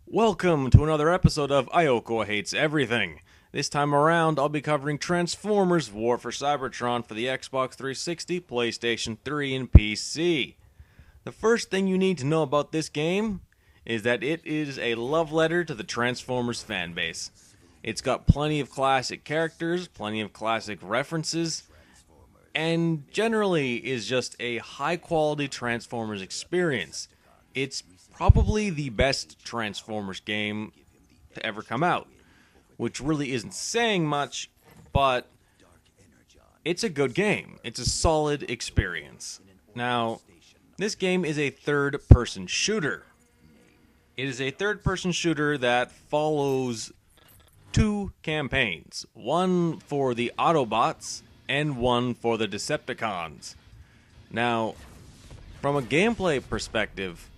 Welcome to another episode of Iokua Hates Everything. This time around, I'll be covering Transformers War for Cybertron for the Xbox 360, PlayStation 3, and PC. The first thing you need to know about this game is that it is a love letter to the Transformers fanbase. It's got plenty of classic characters, plenty of classic references, and generally is just a high-quality Transformers experience. It's probably the best Transformers game to ever come out, which really isn't saying much, but it's a good game. It's a solid experience. Now, this game is a third-person shooter. It is a third-person shooter that follows two campaigns, one for the Autobots and one for the Decepticons. Now, from a gameplay perspective,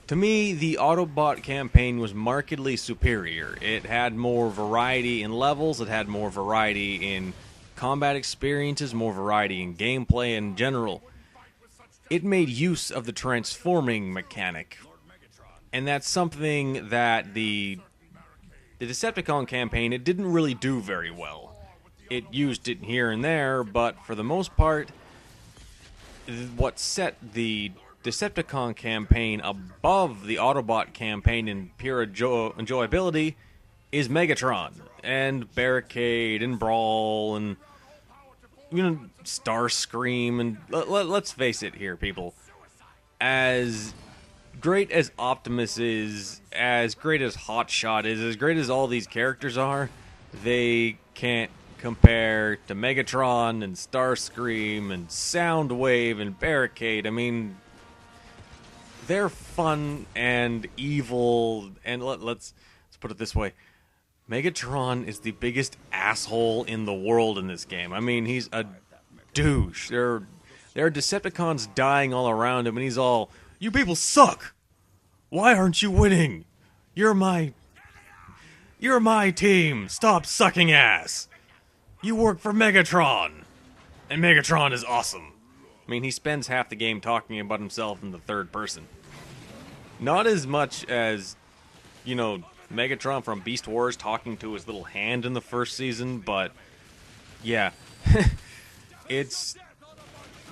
to me, the Autobot campaign was markedly superior. It had more variety in levels, it had more variety in combat experiences, more variety in gameplay in general. It made use of the transforming mechanic, and that's something that the Decepticon campaign, it didn't really do very well. It used it here and there, but for the most part, what set the Decepticon campaign above the Autobot campaign in pure enjoyability is Megatron and Barricade and Brawl and Starscream and let's face it here, people. As great as Optimus is, as great as Hotshot is, as great as all these characters are, they can't compare to Megatron and Starscream and Soundwave and Barricade. I mean, they're fun and evil, and let's put it this way. Megatron is the biggest asshole in the world in this game. I mean, he's a douche. There are Decepticons dying all around him, and he's all, "You people suck! Why aren't you winning? You're my team! Stop sucking ass! You work for Megatron! And Megatron is awesome!" I mean, he spends half the game talking about himself in the third person. Not as much as, Megatron from Beast Wars talking to his little hand in the first season, but yeah. It's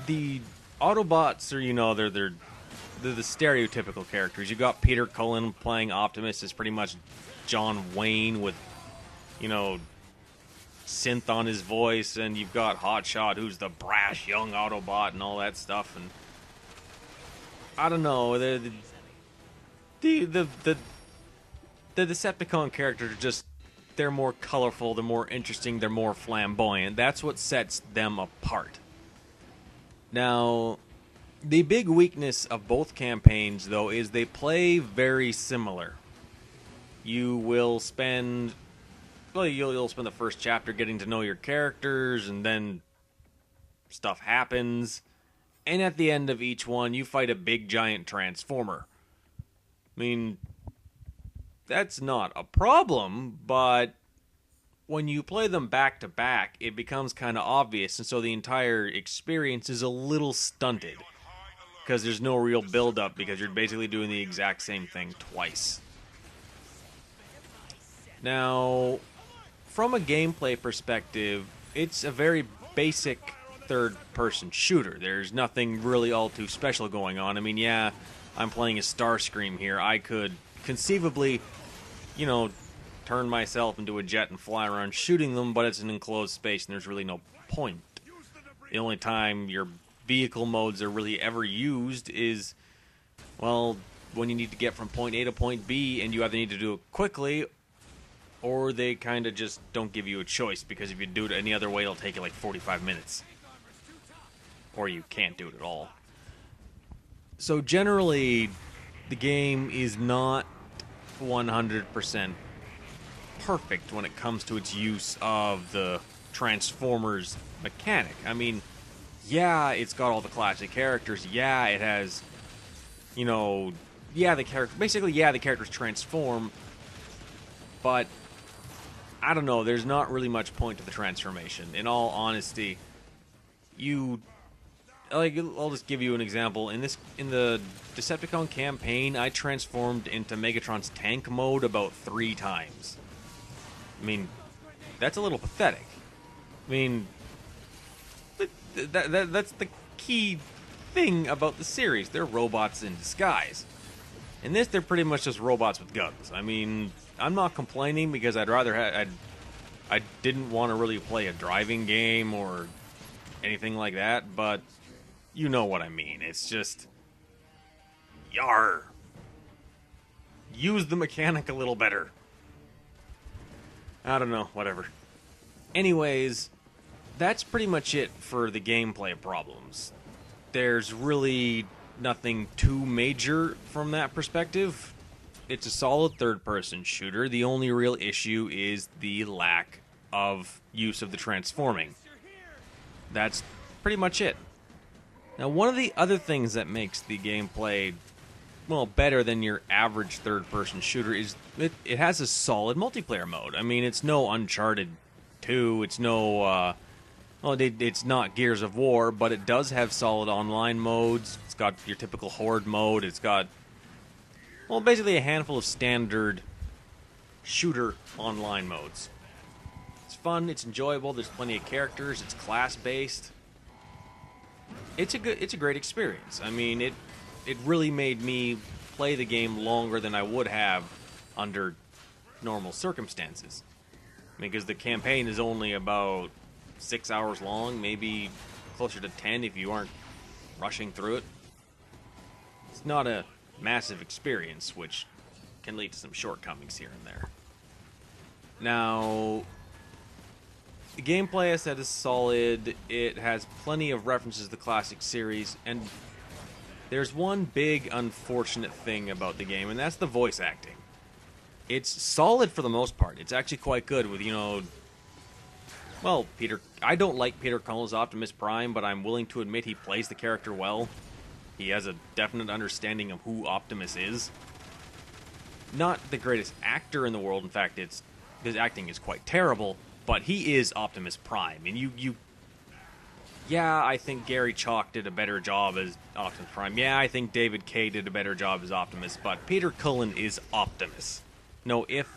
the Autobots are, they're the stereotypical characters. You got Peter Cullen playing Optimus as pretty much John Wayne with, synth on his voice, and you've got Hotshot, who's the brash young Autobot and all that stuff. And I don't know, the Decepticon characters are just, they're more colorful, they're more interesting, they're more flamboyant. That's what sets them apart. Now, the big weakness of both campaigns, though, is they play very similar. You'll spend the first chapter getting to know your characters, and then stuff happens. And at the end of each one, you fight a big giant transformer. I mean, that's not a problem, but when you play them back to back, it becomes kind of obvious, and so the entire experience is a little stunted. Because there's no real build-up, because you're basically doing the exact same thing twice. Now, from a gameplay perspective, it's a very basic third-person shooter. There's nothing really all too special going on. I mean, yeah, I'm playing as Starscream here. I could conceivably, turn myself into a jet and fly around shooting them, but it's an enclosed space and there's really no point. The only time your vehicle modes are really ever used is, well, when you need to get from point A to point B and you either need to do it quickly, or they kind of just don't give you a choice, because if you do it any other way, it'll take you like 45 minutes. Or you can't do it at all. So generally, the game is not 100% perfect when it comes to its use of the Transformers mechanic. I mean, yeah, it's got all the classic characters. Yeah, it has, the characters transform. But I don't know, there's not really much point to the transformation. In all honesty, like, I'll just give you an example. In the Decepticon campaign, I transformed into Megatron's tank mode about 3 times. I mean, that's a little pathetic. I mean, but that's the key thing about the series. They're robots in disguise. In this, they're pretty much just robots with guns. I mean, I'm not complaining because I'd rather I didn't want to really play a driving game or anything like that, but you know what I mean. It's just, yar. Use the mechanic a little better. I don't know, whatever. Anyways, that's pretty much it for the gameplay problems. There's really nothing too major from that perspective. It's a solid third-person shooter. The only real issue is the lack of use of the transforming. That's pretty much it. Now, one of the other things that makes the gameplay, well, better than your average third-person shooter is it has a solid multiplayer mode. I mean, it's no Uncharted 2, it's no, well, it's not Gears of War, but it does have solid online modes. It's got your typical Horde mode. It's got, well, basically a handful of standard shooter online modes. It's fun, it's enjoyable, there's plenty of characters, it's class-based. It's a great experience. I mean, it really made me play the game longer than I would have under normal circumstances. I mean, because the campaign is only about 6 hours long, maybe closer to 10 if you aren't rushing through it. It's not a massive experience, which can lead to some shortcomings here and there. Now, the gameplay, I said, is solid. It has plenty of references to the classic series, and there's one big unfortunate thing about the game, and that's the voice acting. It's solid for the most part. It's actually quite good with, well, I don't like Peter Cullen's Optimus Prime, but I'm willing to admit he plays the character well. He has a definite understanding of who Optimus is. Not the greatest actor in the world. In fact, his acting is quite terrible, but he is Optimus Prime. And yeah, I think Gary Chalk did a better job as Optimus Prime. Yeah, I think David Kaye did a better job as Optimus, but Peter Cullen is Optimus. No ifs,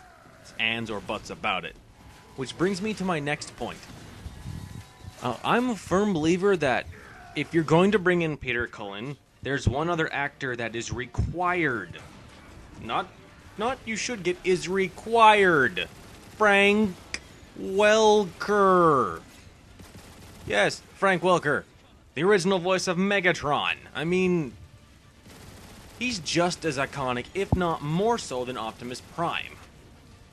ands, or buts about it. Which brings me to my next point. I'm a firm believer that if you're going to bring in Peter Cullen, there's one other actor that is required. Not you should get, is required. Frank Welker. Yes, Frank Welker. The original voice of Megatron. I mean, he's just as iconic, if not more so, than Optimus Prime.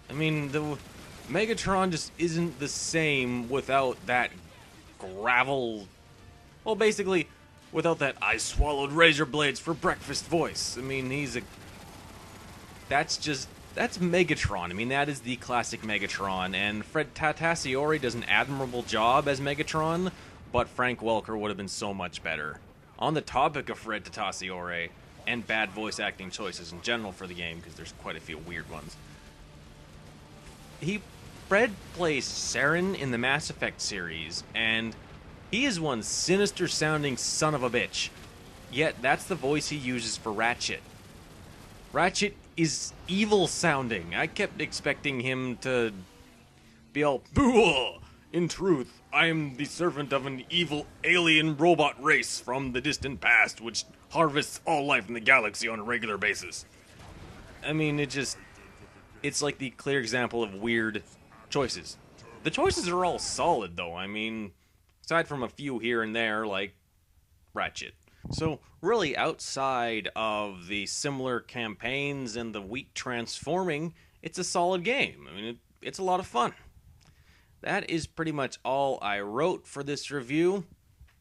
I mean, the Megatron just isn't the same without that gravel... Well, basically, without that I swallowed razor blades for breakfast voice. I mean, that's Megatron. I mean, that is the classic Megatron, and Fred Tatasciore does an admirable job as Megatron, but Frank Welker would have been so much better. On the topic of Fred Tatasciore, and bad voice acting choices in general for the game, because there's quite a few weird ones, Fred plays Saren in the Mass Effect series, and he is one sinister-sounding son of a bitch. Yet, that's the voice he uses for Ratchet. Ratchet is evil-sounding. I kept expecting him to be all, "Boo! In truth, I am the servant of an evil alien robot race from the distant past, which harvests all life in the galaxy on a regular basis." I mean, it's like the clear example of weird choices. The choices are all solid, though. I mean, aside from a few here and there, like Ratchet. So, really, outside of the similar campaigns and the weak transforming, it's a solid game. I mean, it's a lot of fun. That is pretty much all I wrote for this review.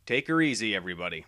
Take her easy, everybody.